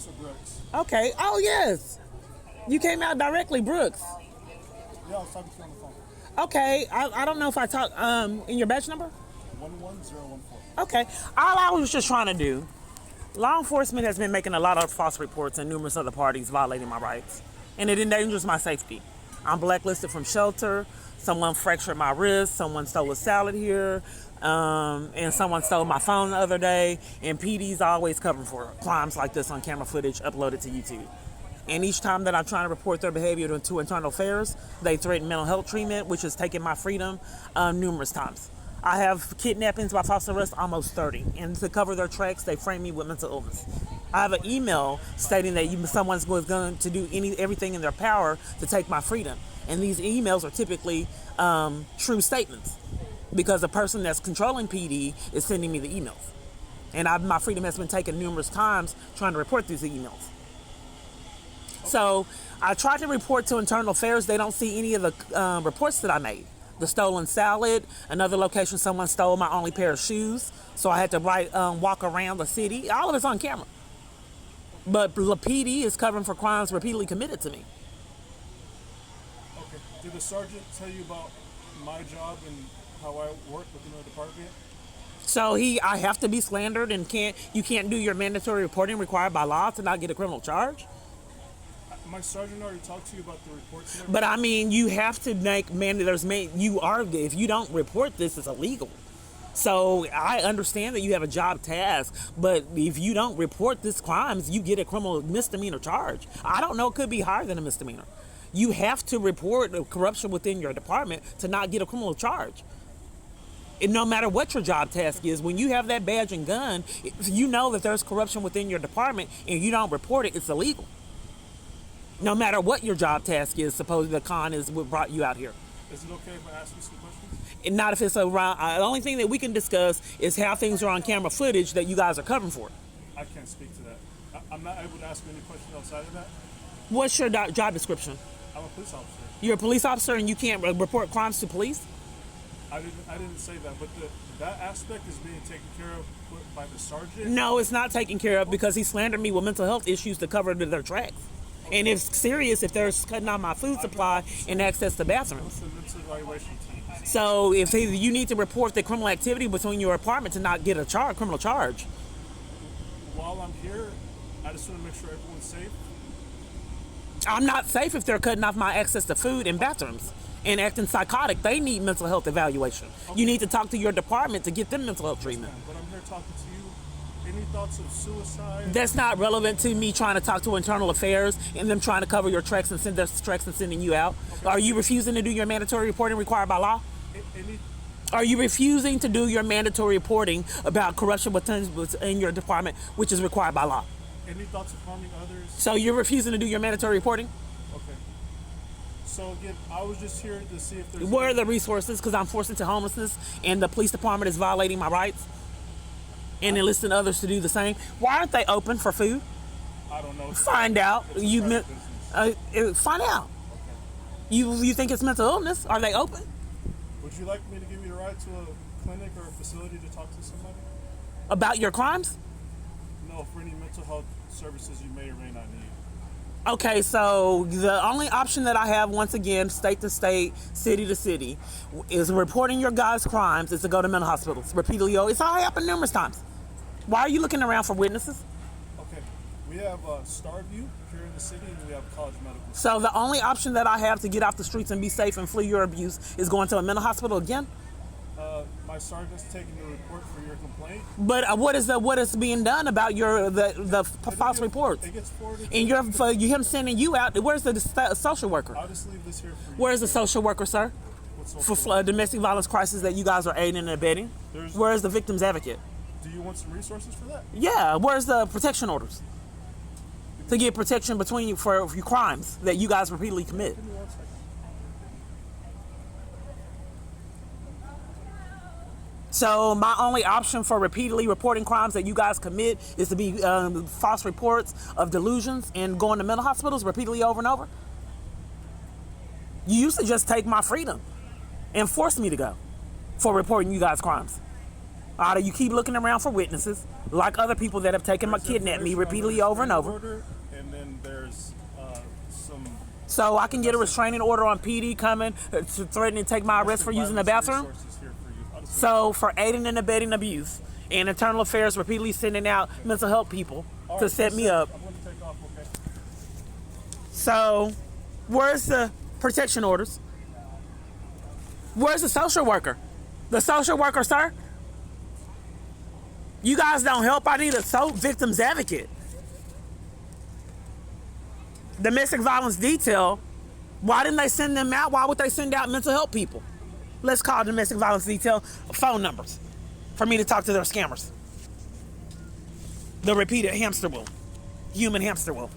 Officer Brooks. Okay. Oh, yes. You came out directly, Brooks. Yeah, I was talking to you on the phone. Okay. I don't know if I talk in your badge number? 11014. Okay. All I was just trying to do, law enforcement has been making a lot of false reports and numerous other parties violating my rights. And it endangers my safety. I'm blacklisted from shelter. Someone fractured my wrist. Someone stole a salad here. And someone stole my phone the other day. And PD's always covering for crimes like this on camera footage uploaded to YouTube. And each time that I'm trying to report their behavior to internal affairs, they threaten mental health treatment, which has taken my freedom numerous times. I have kidnappings by false arrest almost 30. And to cover their tracks, they frame me with mental illness. I have an email stating that someone's going to do everything in their power to take my freedom. And these emails are typically true statements because the person that's controlling PD is sending me the emails. And my freedom has been taken numerous times trying to report these emails. So I tried to report to internal affairs. They don't see any of the reports that I made. The stolen salad, another location someone stole my only pair of shoes. So I had to walk around the city. All of it's on camera. But PD is covering for crimes repeatedly committed to me. Okay. Did the sergeant tell you about my job and how I work within the department? So I have to be slandered and you can't do your mandatory reporting required by law to not get a criminal charge? My sergeant already talked to you about the reports. But I mean, you have to make if you don't report this, it's illegal. So I understand that you have a job task, but if you don't report this crimes, you get a criminal misdemeanor charge. I don't know, it could be higher than a misdemeanor. You have to report corruption within your department to not get a criminal charge. And no matter what your job task is, when you have that badge and gun, if you know that there's corruption within your department and you don't report it, it's illegal. No matter what your job task is, suppose the con is what brought you out here. Is it okay if I ask you some questions? And not if it's around. The only thing that we can discuss is how things are on camera footage that you guys are covering for. I can't speak to that. I'm not able to ask you any questions outside of that. What's your job description? I'm a police officer. You're a police officer and you can't report crimes to police? I didn't say that, but that aspect is being taken care of by the sergeant. No, it's not taken care of because he slandered me with mental health issues to cover their tracks. Okay. And it's serious if they're cutting out my food supply and access to bathrooms. So if you need to report the criminal activity between your apartment to not get a criminal charge. While I'm here, I just want to make sure everyone's safe. I'm not safe if they're cutting off my access to food and bathrooms and acting psychotic. They need mental health evaluation. Okay. You need to talk to your department to get them mental health treatment. But I'm here talking to you. Any thoughts of suicide? That's not relevant to me trying to talk to internal affairs and them trying to cover your tracks and send their tracks and sending you out. Okay. Are you refusing to do your mandatory reporting required by law? Are you refusing to do your mandatory reporting about corruption within your department, which is required by law? Any thoughts of harming others? So you're refusing to do your mandatory reporting? Okay. So again, I was just here to see if there's... Where are the resources? Because I'm forced into homelessness and the police department is violating my rights and enlisting others to do the same. Why aren't they open for food? I don't know. Find out. Find out. Okay. You think it's mental illness? Are they open? Would you like me to give you a ride to a clinic or a facility to talk to somebody? About your crimes? No, for any mental health services you may or may not need. Okay, so the only option that I have, once again, state to state, city to city, is reporting your guys' crimes is to go to mental hospitals repeatedly. It's already happened numerous times. Why are you looking around for witnesses? Okay, we have Starview here in the city and we have College Medical. So the only option that I have to get off the streets and be safe and flee your abuse is going to a mental hospital again? My sergeant's taking the report for your complaint. But what is being done about the false reports? It gets forwarded. And him sending you out. Where's the social worker? I'll just leave this here for you. Where's the social worker, sir? For domestic violence crisis that you guys are aiding and abetting? Where's the victim's advocate? Do you want some resources for that? Yeah. Where's the protection orders? To get protection between you for your crimes that you guys repeatedly commit. Give me 1 second. So my only option for repeatedly reporting crimes that you guys commit is to be false reports of delusions and going to mental hospitals repeatedly over and over. You used to just take my freedom and force me to go for reporting you guys' crimes. You keep looking around for witnesses, like other people that have taken my kidnapped me repeatedly over and over. Order, and then there's some. So I can get a restraining order on PD coming to threaten to take my arrest for using the bathroom. So for aiding and abetting abuse, and internal affairs repeatedly sending out mental health people to set me up. I'm going to take off, okay? So where's the protection orders? Where's the social worker? The social worker, sir? You guys don't help. I need a victim's advocate. Domestic violence detail. Why didn't they send them out? Why would they send out mental health people? Let's call domestic violence detail phone numbers for me to talk to their scammers. The repeated hamster wheel. Human hamster wheel.